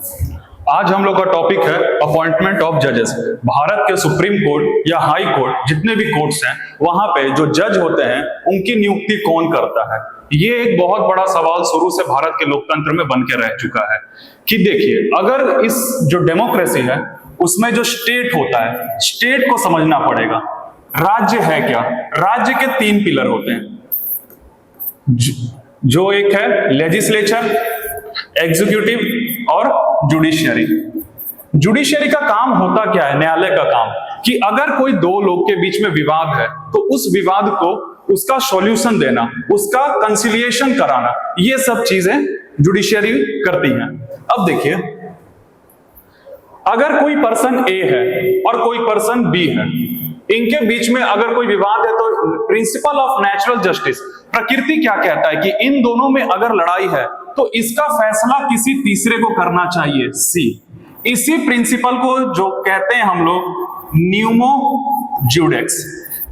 आज हम लोग का टॉपिक है अपॉइंटमेंट ऑफ जजेस। भारत के सुप्रीम कोर्ट या हाई कोर्ट जितने भी कोर्ट्स हैं वहां पे जो जज होते हैं उनकी नियुक्ति कौन करता है। ये एक बहुत बड़ा सवाल शुरू से भारत के लोकतंत्र में बन के रह चुका है कि देखिए, अगर इस जो डेमोक्रेसी है उसमें जो स्टेट होता है, स्टेट को समझना पड़ेगा। राज्य है क्या? राज्य के तीन पिलर होते हैं, जो एक है लेजिस्लेचर, एग्जीक्यूटिव और जुडिशियरी। जुडिशियरी का काम होता क्या है? न्यायालय का काम, कि अगर कोई दो लोग के बीच में विवाद है तो उस विवाद को उसका सॉल्यूशन देना, उसका कंसिलिएशन कराना, ये सब चीजें जुडिशियरी करती हैं। अब देखिए, अगर कोई पर्सन ए है और कोई पर्सन बी है, इनके बीच में अगर कोई विवाद है तो प्रिंसिपल ऑफ नेचुरल जस्टिस, प्रकृति क्या कहता है कि इन दोनों में अगर लड़ाई है तो इसका फैसला किसी तीसरे को करना चाहिए, सी। इसी प्रिंसिपल को जो कहते हैं हम लोग न्यूमो ज्यूडेक्स।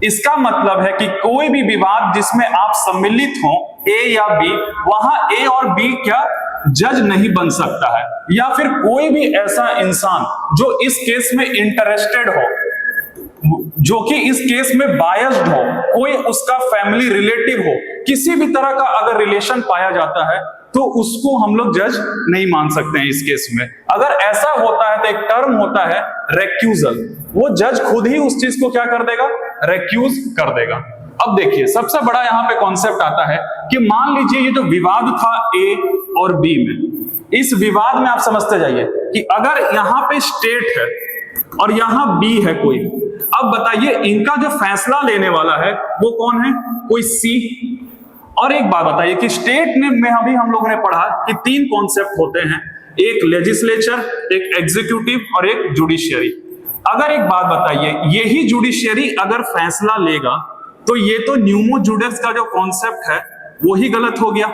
इसका मतलब है कि कोई भी विवाद जिसमें आप सम्मिलित हो ए या बी, वहां ए और बी क्या जज नहीं बन सकता है, या फिर कोई भी ऐसा इंसान जो इस केस में इंटरेस्टेड हो, जो कि इस केस में बायस्ड हो, कोई उसका फैमिली रिलेटिव हो, किसी भी तरह का अगर रिलेशन पाया जाता है तो उसको हम लोग जज नहीं मान सकते हैं इस केस में। अगर ऐसा होता है तो एक टर्म होता है रेक्यूजल, वो जज खुद ही उस चीज को क्या कर देगा? रेक्यूज कर देगा। अब देखिए, सबसे बड़ा यहाँ पे कॉन्सेप्ट आता है कि मान लीजिए ये जो विवाद था ए और बी में, इस विवाद में आप समझते जाइए कि अगर यहाँ पे स्टेट है और यहाँ बी है कोई, अब बताइए इनका जो फैसला लेने वाला है वो कौन है? कोई सी। और एक बात बताइए कि स्टेट में अभी हम लोगों ने पढ़ा कि तीन कॉन्सेप्ट होते हैं, एक लेजिस्लेचर, एक एग्जीक्यूटिव और एक जुडिशियरी। अगर एक बात बताइए, यही जुडिशियरी अगर फैसला लेगा तो ये तो न्यूमो जुडेक्स का जो कॉन्सेप्ट है वो ही गलत हो गया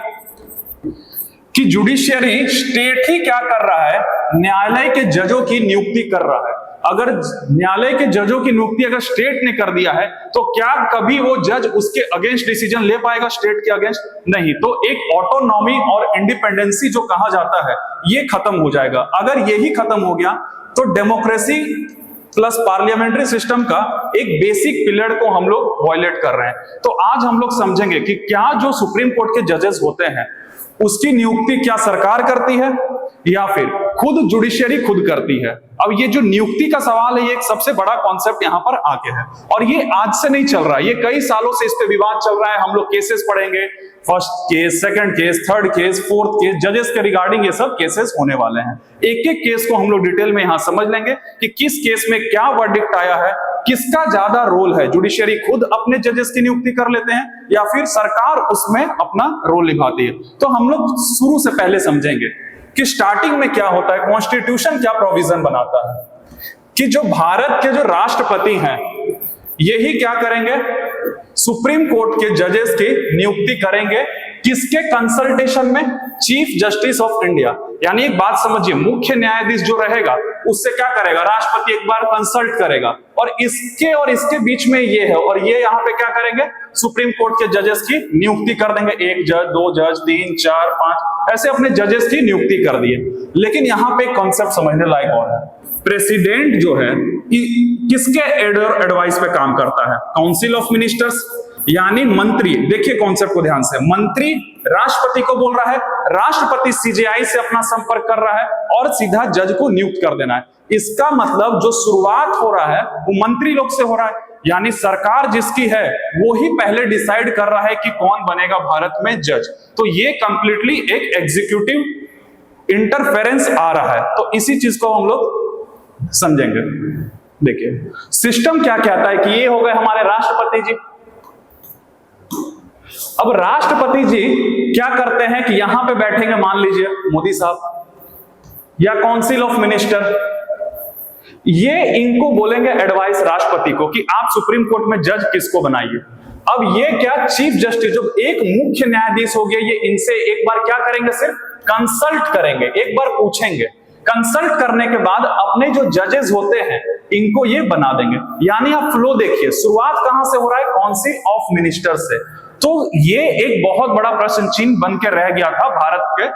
कि जुडिशियरी स्टेट ही क्या कर रहा है? न्यायालय के जजों की नियुक्ति कर रहा है। अगर न्यायालय के जजों की नियुक्ति अगर स्टेट ने कर दिया है तो क्या कभी वो जज उसके अगेंस्ट डिसीजन ले पाएगा? स्टेट के अगेंस्ट नहीं। तो एक ऑटोनॉमी और इंडिपेंडेंसी जो कहा जाता है ये खत्म हो जाएगा। अगर यही खत्म हो गया तो डेमोक्रेसी प्लस पार्लियामेंट्री सिस्टम का एक बेसिक पिलर को हम लोग वायलेट कर रहे हैं। तो आज हम लोग समझेंगे कि क्या जो सुप्रीम कोर्ट के जजेस होते हैं उसकी नियुक्ति क्या सरकार करती है या फिर खुद जुडिशियरी खुद करती है। अब ये जो नियुक्ति का सवाल है ये एक सबसे बड़ा कॉन्सेप्ट यहाँ पर आके है, और ये आज से नहीं चल रहा है, ये कई सालों से इस पे विवाद चल रहा है। हम लोग केसेस पढ़ेंगे, first case, second case, third case, fourth case, जजेस के रिगार्डिंग ये सब केसेस होने वाले हैं। एक एक केस को हम लोग डिटेल में यहाँ समझ लेंगे कि किस केस में क्या वर्डिक्ट आया है, किसका ज्यादा रोल है, जुडिशियरी खुद अपने जजेस की नियुक्ति कर लेते हैं या फिर सरकार उसमें अपना रोल निभाती है। तो हम लोग शुरू से पहले समझेंगे कि स्टार्टिंग में क्या होता है, कॉन्स्टिट्यूशन क्या प्रोविजन बनाता है कि जो भारत के जो राष्ट्रपति हैं यही क्या करेंगे? सुप्रीम कोर्ट के जजेस की नियुक्ति करेंगे। किसके कंसल्टेशन में? Chief justice of India. यानी एक बात समझिए, मुख्य न्यायाधीश जो रहेगा उससे क्या करेगा? राष्ट्रपति एक बार कंसल्ट करेगा, और इसके बीच में ये है, और ये यहाँ पे क्या करेंगे? सुप्रीम कोर्ट के जजेस की नियुक्ति कर देंगे। एक जज, दो जज, 3, 4, 5 ऐसे अपने जजेस की नियुक्ति कर दिए। लेकिन यहाँ पे कॉन्सेप्ट समझने लायक और है, प्रेसिडेंट जो है किसके एडवाइस पे काम करता है? काउंसिल ऑफ मिनिस्टर्स, यानी मंत्री। देखिए कॉन्सेप्ट को ध्यान से, मंत्री राष्ट्रपति को बोल रहा है, राष्ट्रपति सीजेआई से अपना संपर्क कर रहा है और सीधा जज को नियुक्त कर देना है। इसका मतलब जो शुरुआत हो रहा है वो मंत्री लोग से हो रहा है, यानी सरकार जिसकी है वो ही पहले डिसाइड कर रहा है कि कौन बनेगा भारत में जज। तो ये कंप्लीटली एक एग्जीक्यूटिव इंटरफेरेंस आ रहा है। तो इसी चीज को हम लोग समझेंगे। देखिए सिस्टम क्या कहता है कि ये हो गए हमारे राष्ट्रपति जी। अब राष्ट्रपति जी क्या करते हैं कि यहां पे बैठेंगे, मान लीजिए मोदी साहब या काउंसिल ऑफ मिनिस्टर, ये इनको बोलेंगे एडवाइस राष्ट्रपति को कि आप सुप्रीम कोर्ट में जज किसको बनाइए। अब ये क्या चीफ जस्टिस जो एक मुख्य न्यायाधीश हो गया, ये इनसे एक बार क्या करेंगे? सिर्फ कंसल्ट करेंगे, एक बार पूछेंगे। कंसल्ट करने के बाद अपने जो जजेस होते हैं इनको ये बना देंगे। यानी आप फ्लो देखिए, शुरुआत कहां से हो रहा है? काउंसिल ऑफ मिनिस्टर से। तो ये एक बहुत बड़ा प्रश्न चिन्ह बन के रह गया था भारत के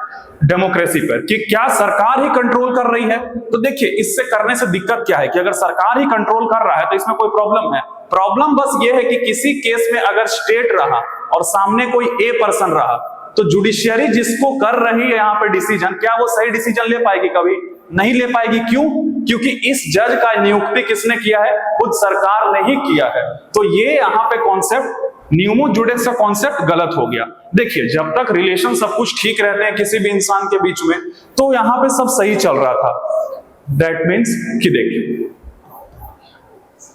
डेमोक्रेसी पर कि क्या सरकार ही कंट्रोल कर रही है। तो देखिए, इससे करने से दिक्कत क्या है कि अगर सरकार ही कंट्रोल कर रहा है तो इसमें कोई प्रॉब्लम है। प्रॉब्लम बस ये है कि किसी केस में अगर स्टेट रहा और सामने कोई ए पर्सन रहा, तो जुडिशियरी जिसको कर रही है यहाँ पे डिसीजन, क्या वो सही डिसीजन ले पाएगी? कभी नहीं ले पाएगी। क्यों? क्योंकि इस जज का नियुक्ति किसने किया है? खुद सरकार ने ही किया है। तो ये यहाँ पे कॉन्सेप्ट, न्यूमो जुडिस का कॉन्सेप्ट गलत हो गया। देखिए, जब तक रिलेशन सब कुछ ठीक रहते हैं किसी भी इंसान के बीच में, तो यहाँ पे सब सही चल रहा था। दैट मीन्स कि देखिए,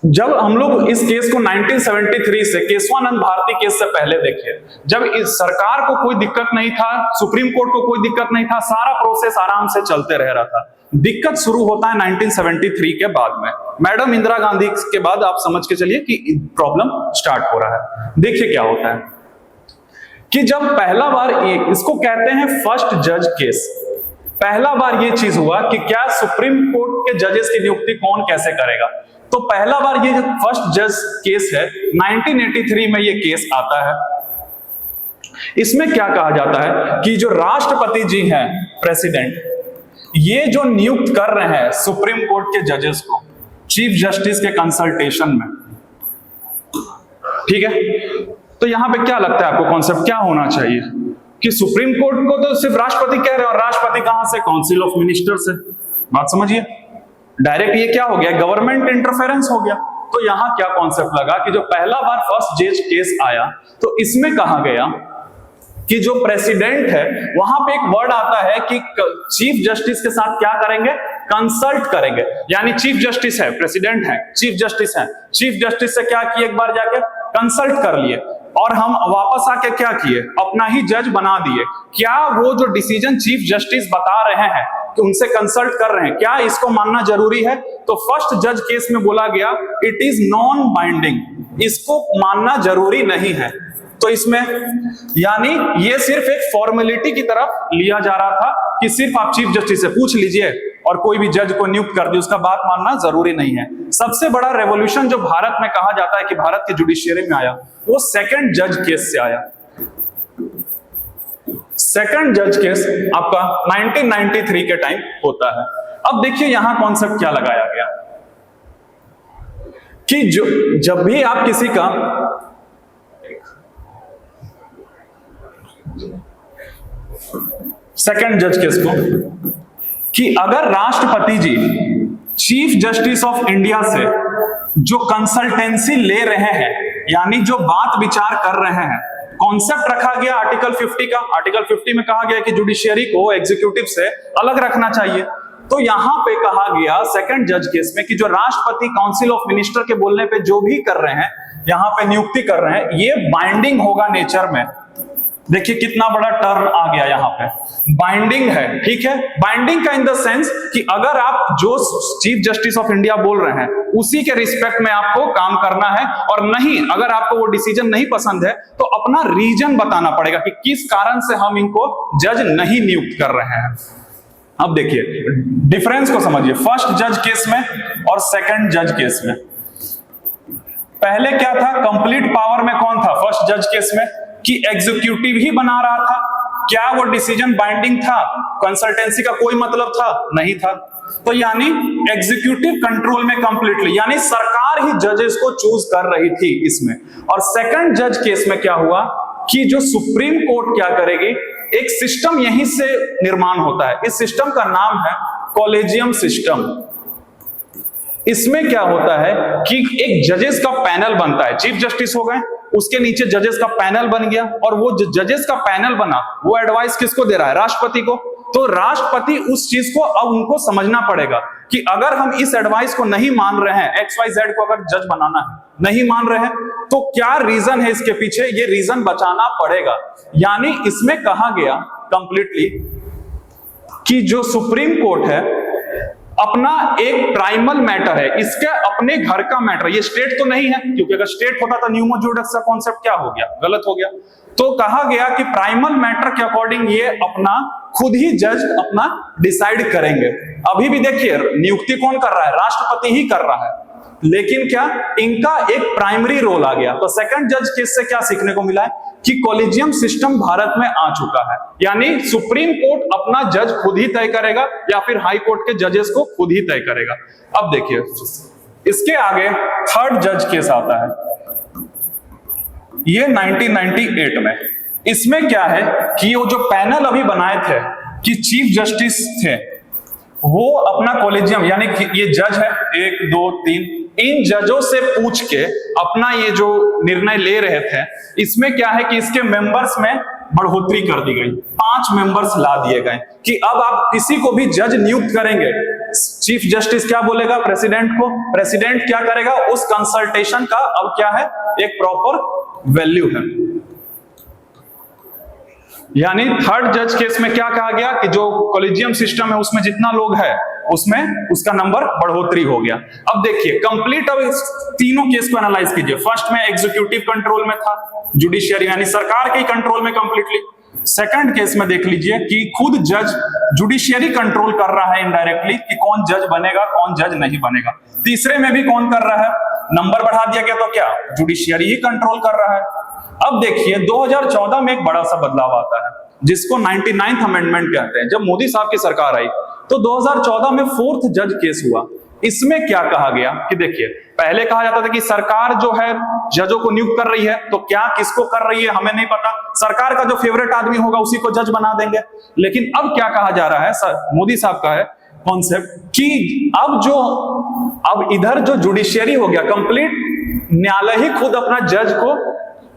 जब हम लोग इस केस को 1973 से केशवानंद भारती केस से पहले देखे, जब इस सरकार को कोई दिक्कत नहीं था, सुप्रीम कोर्ट को कोई दिक्कत नहीं था, सारा प्रोसेस आराम से चलते रह रहा था। दिक्कत शुरू होता है 1973 के बाद में, मैडम इंदिरा गांधी के बाद। आप समझ के चलिए कि प्रॉब्लम स्टार्ट हो रहा है। देखिए क्या होता है कि जब पहला बार इसको कहते हैं फर्स्ट जज केस, पहला बार ये चीज हुआ कि क्या सुप्रीम कोर्ट के जजेस की नियुक्ति कौन कैसे करेगा। तो पहला बार ये जो फर्स्ट जज केस है 1983 में ये केस आता है। इसमें क्या कहा जाता है कि जो राष्ट्रपति जी हैं, प्रेसिडेंट, ये जो नियुक्त कर रहे हैं सुप्रीम कोर्ट के जजेस को चीफ जस्टिस के कंसल्टेशन में, ठीक है। तो यहां पे क्या लगता है आपको कॉन्सेप्ट क्या होना चाहिए कि सुप्रीम कोर्ट को तो सिर्फ राष्ट्रपति कह रहे हैं, और राष्ट्रपति कहां से? काउंसिल ऑफ मिनिस्टर से। बात समझिए, डायरेक्ट ये क्या हो गया? गवर्नमेंट इंटरफेरेंस हो गया। तो यहां क्या कॉन्सेप्ट लगा कि जो पहला बार फर्स्ट जज केस आया, तो इसमें कहा गया कि जो प्रेसिडेंट है, वहां पे एक वर्ड आता है कि चीफ जस्टिस के साथ क्या करेंगे? कंसल्ट करेंगे। यानी चीफ जस्टिस है, प्रेसिडेंट है, चीफ जस्टिस है, चीफ जस्टिस से क्या किए? एक बार जाके कंसल्ट कर लिए, और हम वापस आके क्या किए? अपना ही जज बना दिए। क्या वो जो डिसीजन चीफ जस्टिस बता रहे हैं कि उनसे कंसल्ट कर रहे हैं, क्या इसको मानना जरूरी है? तो फर्स्ट जज केस में बोला गया इट इज नॉन बाइंडिंग, इसको मानना जरूरी नहीं है। तो इसमें यानी ये सिर्फ एक फॉर्मेलिटी की तरफ लिया जा रहा था कि सिर्फ आप चीफ जस्टिस से पूछ लीजिए और कोई भी जज को नियुक्त कर दिए, उसका बात मानना जरूरी नहीं है। सबसे बड़ा रेवोल्यूशन जो भारत में कहा जाता है कि भारत की जुडिशियरी में आया, वो सेकंड जज केस से आया। सेकंड जज केस आपका 1993 के टाइम होता है। अब देखिए यहां कॉन्सेप्ट क्या लगाया गया कि जब भी आप किसी का सेकंड जज केस को कि अगर राष्ट्रपति जी चीफ जस्टिस ऑफ इंडिया से जो कंसल्टेंसी ले रहे हैं, यानी जो बात विचार कर रहे हैं, कॉन्सेप्ट रखा गया आर्टिकल 50 का। आर्टिकल 50 में कहा गया कि जुडिशियरी को एग्जीक्यूटिव से अलग रखना चाहिए। तो यहां पे कहा गया सेकंड जज केस में कि जो राष्ट्रपति काउंसिल ऑफ मिनिस्टर के बोलने पे जो भी कर रहे हैं, यहां पे नियुक्ति कर रहे हैं, ये बाइंडिंग होगा नेचर में। देखिए कितना बड़ा टर्म आ गया यहां पे, बाइंडिंग है, ठीक है। बाइंडिंग का इन द सेंस कि अगर आप जो चीफ जस्टिस ऑफ इंडिया बोल रहे हैं उसी के रिस्पेक्ट में आपको काम करना है, और नहीं अगर आपको वो डिसीजन नहीं पसंद है तो अपना रीजन बताना पड़ेगा कि किस कारण से हम इनको जज नहीं नियुक्त कर रहे हैं। अब देखिए डिफरेंस को समझिए फर्स्ट जज केस में और सेकंड जज केस में। पहले क्या था? कंप्लीट पावर में कौन था फर्स्ट जज केस में? कि एग्जीक्यूटिव ही बना रहा था। क्या वो डिसीजन बाइंडिंग था? कंसल्टेंसी का कोई मतलब था? नहीं था। तो यानी एग्जीक्यूटिव कंट्रोल में कंप्लीटली, यानी सरकार ही जजेस को चूज कर रही थी इसमें। और सेकंड जज केस में क्या हुआ कि जो सुप्रीम कोर्ट क्या करेगी, एक सिस्टम यहीं से निर्माण होता है। इस सिस्टम का नाम है कॉलेजियम सिस्टम। इसमें क्या होता है कि एक जजेस का पैनल बनता है, चीफ जस्टिस हो गए, उसके नीचे जजेस का पैनल बन गया, और वो जो जजेस का पैनल बना वो एडवाइस किसको दे रहा है? राष्ट्रपति को। तो राष्ट्रपति उस चीज को अब उनको समझना पड़ेगा कि अगर हम इस एडवाइस को नहीं मान रहे हैं, XYZ को अगर जज बनाना है, नहीं मान रहे हैं, तो क्या रीजन है इसके पीछे, ये रीजन बचाना पड़ेगा। यानी इसमें कहा गया कंप्लीटली कि जो सुप्रीम कोर्ट है अपना एक प्राइमल मैटर है, इसके अपने घर का मैटर, ये स्टेट तो नहीं है, क्योंकि अगर स्टेट होता तो न्यूमो जुडिस का कॉन्सेप्ट क्या हो गया? गलत हो गया। तो कहा गया कि प्राइमल मैटर के अकॉर्डिंग ये अपना खुद ही जज अपना डिसाइड करेंगे। अभी भी देखिए नियुक्ति कौन कर रहा है? राष्ट्रपति ही कर रहा है। लेकिन क्या इनका एक प्राइमरी रोल आ गया। तो सेकंड जज केस से क्या सीखने को मिला है कि कॉलेजियम सिस्टम भारत में आ चुका है, यानी सुप्रीम कोर्ट अपना जज खुद ही तय करेगा या फिर हाई कोर्ट के जजेस को खुद ही तय करेगा। अब देखिए इसके आगे थर्ड जज केस आता है, ये 1998 में। इसमें क्या है कि वो जो पैनल अभी बनाए थे कि चीफ जस्टिस थे, वो अपना कॉलेजियम यानी कि ये जज है 1 2 3, इन जजों से पूछ के अपना ये जो निर्णय ले रहे थे, इसमें क्या है कि इसके मेंबर्स में बढ़ोतरी कर दी गई, 5 मेंबर्स ला दिए गए कि अब आप किसी को भी जज नियुक्त करेंगे, चीफ जस्टिस क्या बोलेगा प्रेसिडेंट को, प्रेसिडेंट क्या करेगा, उस कंसल्टेशन का अब क्या है एक प्रॉपर वैल्यू है। यानी थर्ड जज केस में क्या कहा गया कि जो कॉलेजियम सिस्टम है उसमें जितना लोग है उसमें उसका नंबर बढ़ोतरी हो गया। अब देखिए कंप्लीट, अब इस तीनों केस को एनालाइज कीजिए। फर्स्ट में एग्जीक्यूटिव कंट्रोल में था, जुडिशियरी यानी सरकार के कंट्रोल में कंप्लीटली। सेकंड केस में देख लीजिए कि खुद जज जुडिशियरी कंट्रोल कर रहा है इनडायरेक्टली कि कौन जज बनेगा कौन जज नहीं बनेगा। तीसरे में भी कौन कर रहा है, नंबर बढ़ा दिया गया तो क्या जुडिशियरी ही कंट्रोल कर रहा है। अब देखिए 2014 में एक बड़ा सा बदलाव आता है जिसको 99th अमेंडमेंट कहते हैं। जब मोदी साहब की सरकार आई तो 2014 में फोर्थ जज केस हुआ। इसमें क्या कहा गया कि देखिए पहले कहा जाता था कि सरकार जो है जजों को नियुक्त कर रही है, तो क्या किसको कर रही है हमें नहीं पता, सरकार का जो फेवरेट आदमी होगा उसी को जज बना देंगे। लेकिन अब क्या कहा जा रहा है, मोदी साहब का है कॉन्सेप्ट कि अब इधर जो जुडिशियरी हो गया कंप्लीट, न्यायालय ही खुद अपना जज को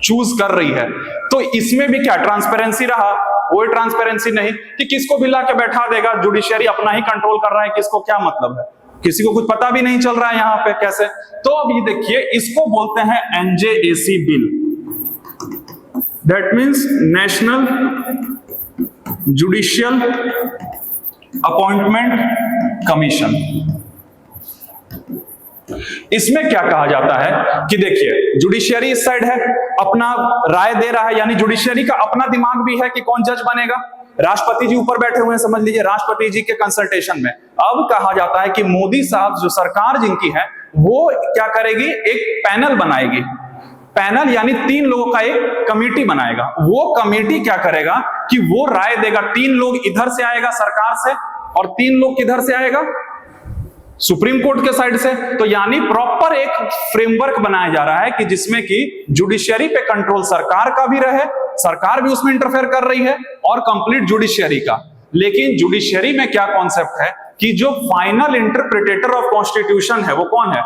चूज कर रही है। तो इसमें भी क्या ट्रांसपेरेंसी रहा, कोई ट्रांसपेरेंसी नहीं कि किसको भी ला के बैठा देगा, जुडिशियरी अपना ही कंट्रोल कर रहा है, किसको क्या मतलब है, किसी को कुछ पता भी नहीं चल रहा है यहाँ पे कैसे। तो अब ये देखिए इसको बोलते हैं NJAC bill, that means national judicial appointment commission. इसमें क्या कहा जाता है कि देखिए जुडिशियरी इस साइड है, अपना राय दे रहा है, यानी जुडिशियरी का अपना दिमाग भी है कि कौन जज बनेगा। राष्ट्रपति जी ऊपर बैठे हुए हैं, समझ लीजिए राष्ट्रपति जी के कंसल्टेशन में। अब कहा जाता है कि मोदी साहब जो सरकार जिनकी है वो क्या करेगी, एक पैनल बनाएगी। पैनल यानी 3 लोगों का एक कमेटी बनाएगा। वो कमेटी क्या करेगा कि वो राय देगा, 3 लोग इधर से आएगा सरकार से और 3 लोग किधर से आएगा, सुप्रीम कोर्ट के साइड से। तो यानी प्रॉपर एक फ्रेमवर्क बनाया जा रहा है कि जिसमें कि जुडिशियरी पे कंट्रोल सरकार का भी रहे, सरकार भी उसमें इंटरफेयर कर रही है, और कंप्लीट जुडिशियरी का। लेकिन जुडिशियरी में क्या कॉन्सेप्ट है कि जो फाइनल इंटरप्रिटेटर ऑफ कॉन्स्टिट्यूशन है वो कौन है,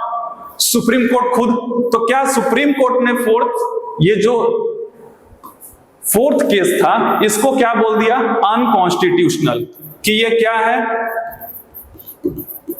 सुप्रीम कोर्ट खुद। तो क्या सुप्रीम कोर्ट ने फोर्थ केस था इसको क्या बोल दिया, अनकॉन्स्टिट्यूशनल, कि ये क्या है,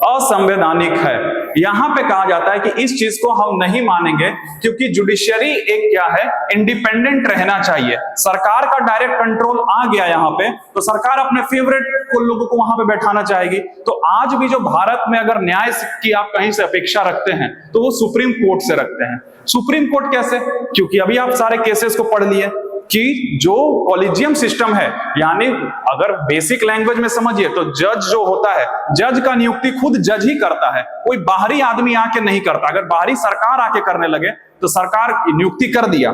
असंवैधानिक है। यहां पे कहा जाता है कि इस चीज को हम नहीं मानेंगे क्योंकि जुडिशियरी एक क्या है, इंडिपेंडेंट रहना चाहिए। सरकार का डायरेक्ट कंट्रोल आ गया यहां पे, तो सरकार अपने फेवरेट लोगों को वहां पे बैठाना चाहेगी। तो आज भी जो भारत में अगर न्याय की आप कहीं से अपेक्षा रखते हैं तो वो सुप्रीम कोर्ट से रखते हैं। सुप्रीम कोर्ट कैसे, क्योंकि अभी आप सारे केसेस को पढ़ लिए कि जो कॉलेजियम सिस्टम है, यानी अगर बेसिक लैंग्वेज में समझिए तो जज जो होता है, जज का नियुक्ति खुद जज ही करता है, कोई बाहरी आदमी आके नहीं करता। अगर बाहरी सरकार आके करने लगे तो सरकार नियुक्ति कर दिया,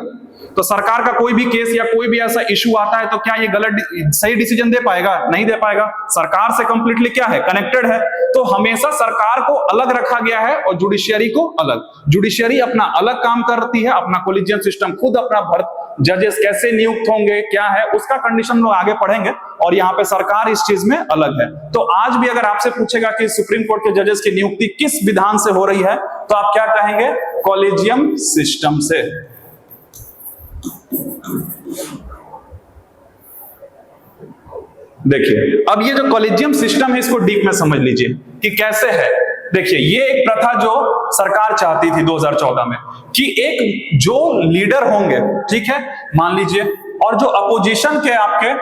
तो सरकार का कोई भी केस या कोई भी ऐसा इशू आता है तो क्या ये सही डिसीजन दे पाएगा, नहीं दे पाएगा। सरकार से कंप्लीटली क्या है, कनेक्टेड है। तो हमेशा सरकार को अलग रखा गया है और जुडिशियरी को अलग। जुडिशियरी अपना अलग काम करती है, अपना कॉलेजियम सिस्टम खुद अपना जजेस कैसे नियुक्त होंगे क्या है उसका कंडीशन लोग आगे पढ़ेंगे, और यहाँ पे सरकार इस चीज में अलग है। तो आज भी अगर आपसे पूछेगा कि सुप्रीम कोर्ट के जजेस की नियुक्ति किस विधान से हो रही है तो आप क्या कहेंगे, कॉलेजियम सिस्टम से। देखिए अब ये जो कॉलेजियम सिस्टम है इसको डीप में समझ लीजिए कि कैसे है। देखिए ये एक प्रथा जो सरकार चाहती थी 2014 में कि एक जो लीडर होंगे, ठीक है, मान लीजिए, और जो अपोजिशन के आपके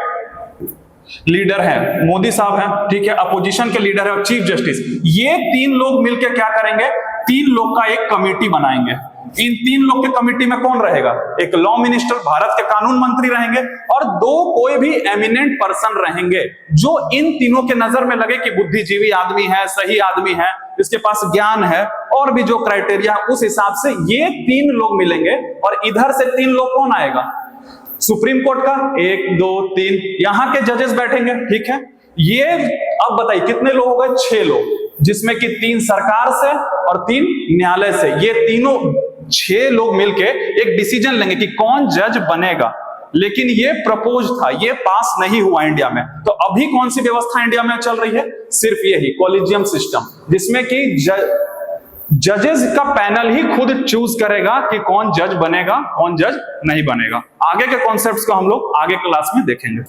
लीडर हैं, मोदी साहब हैं, ठीक है, अपोजिशन के लीडर है और चीफ जस्टिस, ये 3 लोग मिलकर क्या करेंगे, 3 लोग का एक कमेटी बनाएंगे। इन 3 लोग के कमिटी में कौन रहेगा? एक लॉ मिनिस्टर, भारत के कानून मंत्री रहेंगे, और 2 कोई भी एमिनेंट पर्सन रहेंगे जो इन तीनों के नजर में लगे कि बुद्धिजीवी आदमी है, सही आदमी है, इसके पास ज्ञान है, और भी जो क्राइटेरिया उस हिसाब से ये 3 लोग मिलेंगे। और इधर से 3 लोग कौन आएगा? सुप्रीम कोर्ट का 1 2 3 यहां के जजेस बैठेंगे, ठीक है। ये अब बताइए कितने लोग हो गए? 6 लोग, जिसमें कि 3 सरकार से और 3 न्यायालय से। ये तीनों 6 लोग मिलके एक डिसीजन लेंगे कि कौन जज बनेगा। लेकिन ये प्रपोज था, ये पास नहीं हुआ इंडिया में। तो अभी कौन सी व्यवस्था इंडिया में चल रही है? सिर्फ यही कॉलेजियम सिस्टम, जिसमें कि जजेस का पैनल ही खुद चूज करेगा कि कौन जज बनेगा, कौन जज नहीं बनेगा। आगे के कॉन्सेप्ट्स को हम लोग आगे क्लास में देखेंगे।